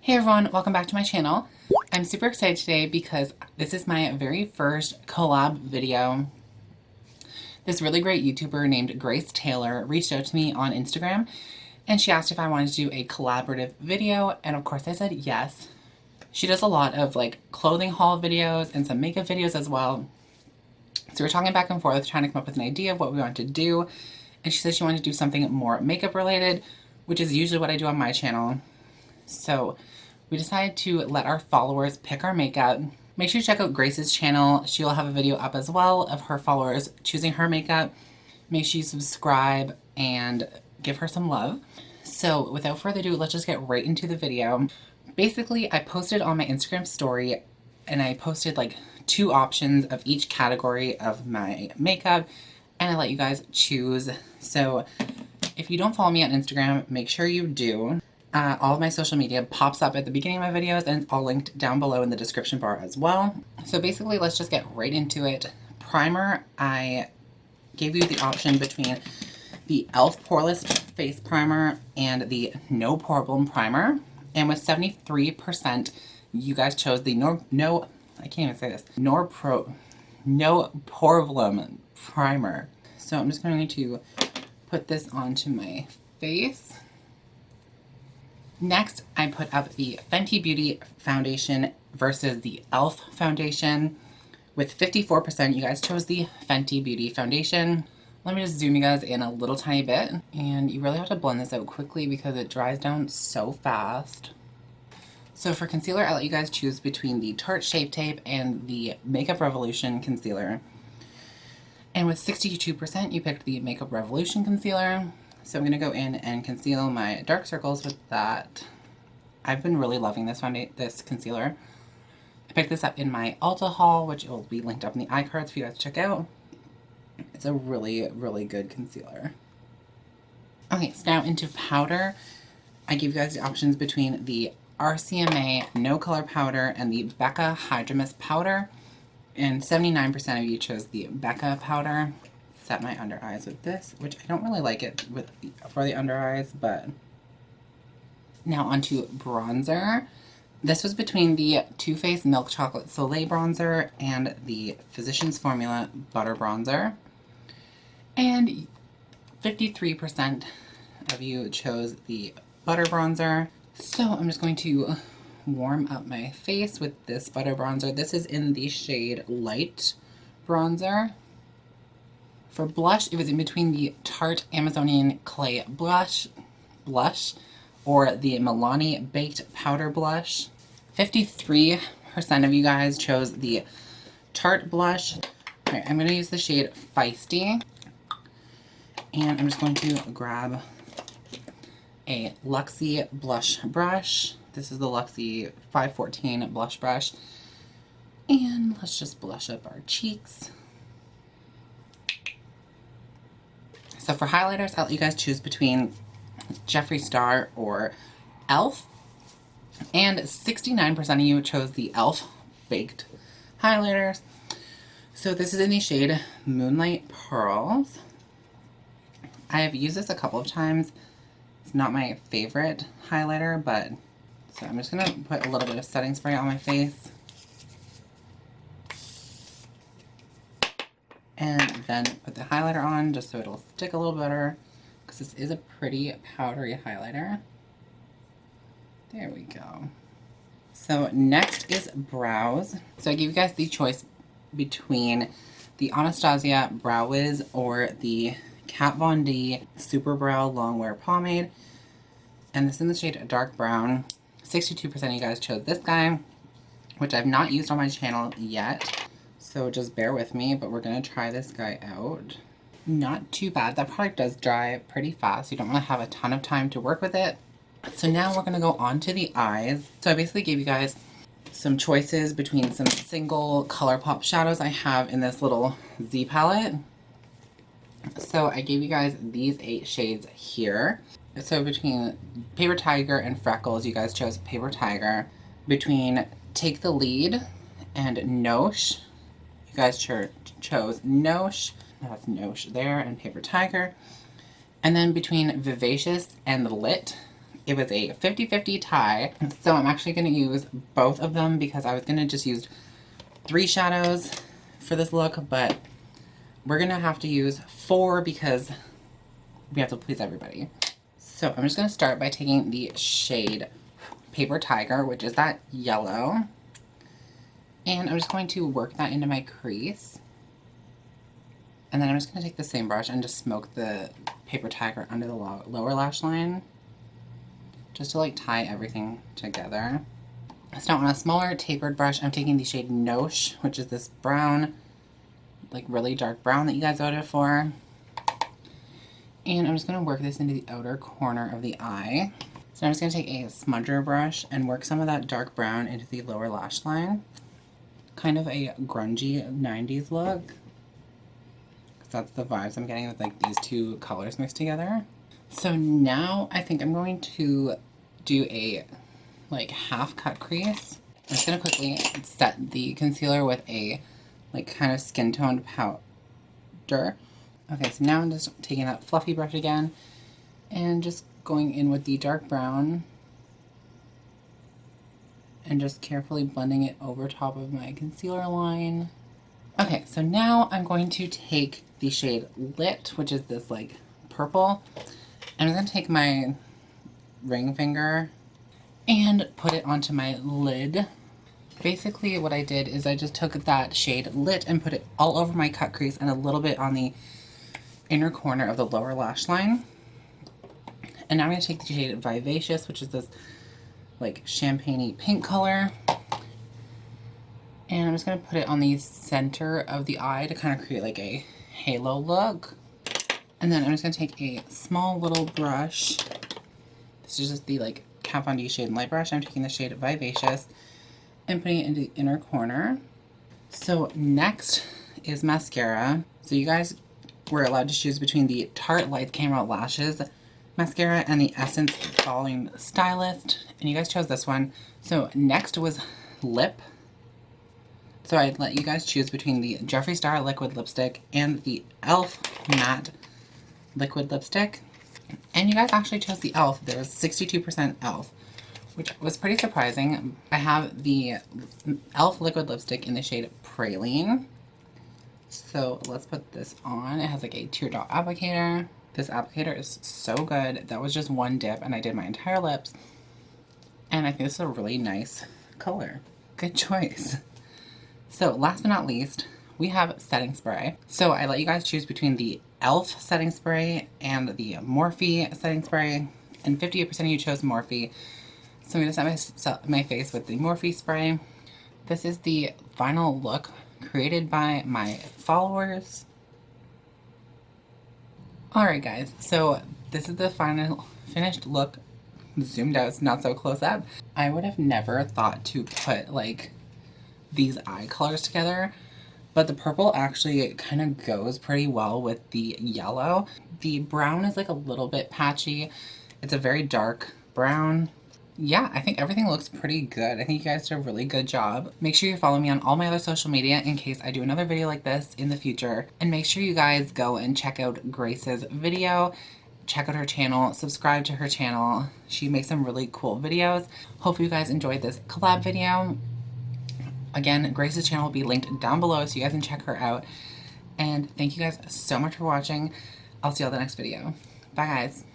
Hey everyone, welcome back to my channel. I'm super excited today because this is my very first collab video. This really great YouTuber named Grace Taylor reached out to me on Instagram and she asked if I wanted to do a collaborative video, and of course I said yes. She does a lot of like clothing haul videos and some makeup videos as well. So we're talking back and forth trying to come up with an idea of what we want to do, and she said she wanted to do something more makeup related, which is usually what I do on my channel. So we decided to let our followers pick our makeup. Make sure you check out Grace's channel. She will have a video up as well of her followers choosing her makeup. Make sure you subscribe and give her some love. So without further ado, let's just get right into the video. Basically, I posted on my Instagram story and I posted like 2 options of each category of my makeup and I let you guys choose. So if you don't follow me on Instagram, make sure you do. All of my social media pops up at the beginning of my videos and it's all linked down below in the description bar as well. So basically, let's just get right into it. Primer, I gave you the option between the e.l.f. Poreless Face Primer and the No Problem Primer. And with 73%, you guys chose the No Problem Primer. So I'm just going to put this onto my face. Next, I put up the Fenty Beauty foundation versus the e.l.f. foundation. With 54%, you guys chose the Fenty Beauty foundation. Let me just zoom you guys in a little tiny bit. And you really have to blend this out quickly because it dries down so fast. So for concealer, I let you guys choose between the Tarte Shape Tape and the Makeup Revolution concealer. And with 62%, you picked the Makeup Revolution concealer. So I'm going to go in and conceal my dark circles with that. I've been really loving this concealer. I picked this up in my Ulta haul, which will be linked up in the iCards for you guys to check out. It's a really, really good concealer. Okay, so now into powder. I give you guys the options between the RCMA No Color Powder and the Becca Hydra Mist Powder. And 79% of you chose the Becca powder. Set my under eyes with this, which I don't really like it for the under eyes, but now onto bronzer. This was between the Too Faced Milk Chocolate Soleil bronzer and the Physicians Formula Butter Bronzer. And 53% of you chose the butter bronzer. So I'm just going to warm up my face with this butter bronzer. This is in the shade Light Bronzer. For blush, it was in between the Tarte Amazonian Clay Blush or the Milani Baked Powder Blush. 53% of you guys chose the Tarte blush. All right, I'm going to use the shade Feisty. And I'm just going to grab a Luxie blush brush. This is the Luxie 514 blush brush. And let's just blush up our cheeks. So for highlighters, I'll let you guys choose between Jeffree Star or e.l.f. And 69% of you chose the e.l.f. Baked highlighters. So this is in the shade Moonlight Pearls. I have used this a couple of times. It's not my favorite highlighter, but so I'm just going to put a little bit of setting spray on my face. And then put the highlighter on just so it'll stick a little better, because this is a pretty powdery highlighter. There we go. So next is brows. So I give you guys the choice between the Anastasia Brow Wiz or the Kat Von D Super Brow Longwear Pomade. And this is in the shade Dark Brown. 62% of you guys chose this guy, which I've not used on my channel yet. So just bear with me, but we're going to try this guy out. Not too bad. That product does dry pretty fast. You don't want to have a ton of time to work with it. So now we're going to go on to the eyes. So I basically gave you guys some choices between some single ColourPop shadows I have in this little Z palette. So I gave you guys these 8 shades here. So between Paper Tiger and Freckles, you guys chose Paper Tiger. Between Take the Lead and Noche, you guys chose Noche. That's Noche there and Paper Tiger. And then between Vivacious and Lit, It was a 50-50 tie. So I'm actually going to use both of them because I was going to just use 3 shadows for this look, but we're going to have to use 4 because we have to please everybody. So I'm just going to start by taking the shade Paper Tiger, which is that yellow. And I'm just going to work that into my crease. And then I'm just going to take the same brush and just smoke the Paper Tiger under the lower lash line. Just to like tie everything together. So now on a smaller tapered brush, I'm taking the shade Noche, which is this brown, like really dark brown that you guys voted for. And I'm just going to work this into the outer corner of the eye. So I'm just going to take a smudger brush and work some of that dark brown into the lower lash line. Kind of a grungy 90s look. Because that's the vibes I'm getting with like these 2 colors mixed together. So now I think I'm going to do a like half cut crease. I'm just going to quickly set the concealer with a like kind of skin toned powder. Okay, so now I'm just taking that fluffy brush again and just going in with the dark brown and just carefully blending it over top of my concealer line. Okay, so now I'm going to take the shade Lit, which is this like purple, and I'm going to take my ring finger and put it onto my lid. Basically what I did is I just took that shade Lit and put it all over my cut crease and a little bit on the inner corner of the lower lash line. And now I'm going to take the shade Vivacious, which is this like champagne-y pink color. And I'm just going to put it on the center of the eye to kind of create like a halo look. And then I'm just going to take a small little brush. This is just the like Kat Von D Shade and Light brush. I'm taking the shade Vivacious and putting it into the inner corner. So next is mascara. So you guys were allowed to choose between the Tarte Lights Camera Lashes mascara and the Essence Volume Stylist, and you guys chose this one. So next was lip. So I'd let you guys choose between the Jeffree Star liquid lipstick and the e.l.f. matte liquid lipstick, and you guys actually chose the e.l.f. There was 62% e.l.f., which was pretty surprising. I have the e.l.f. liquid lipstick in the shade Praline. So let's put this on. It has like a teardrop applicator. This applicator is so good. That was just one dip and I did my entire lips. And I think this is a really nice color. Good choice. So last but not least, we have setting spray. So I let you guys choose between the e.l.f. setting spray and the Morphe setting spray. And 58% of you chose Morphe. So I'm going to set my face with the Morphe spray. This is the final look created by my followers. Alright guys, so this is the final finished look, zoomed out, it's not so close up. I would have never thought to put like these eye colors together, but the purple actually kind of goes pretty well with the yellow. The brown is like a little bit patchy. It's a very dark brown. Yeah, I think everything looks pretty good. I think you guys did a really good job. Make sure you follow me on all my other social media in case I do another video like this in the future. And make sure you guys go and check out Grace's video. Check out her channel, subscribe to her channel. She makes some really cool videos. Hope you guys enjoyed this collab video. Again, Grace's channel will be linked down below so you guys can check her out. And thank you guys so much for watching. I'll see you all in the next video. Bye guys.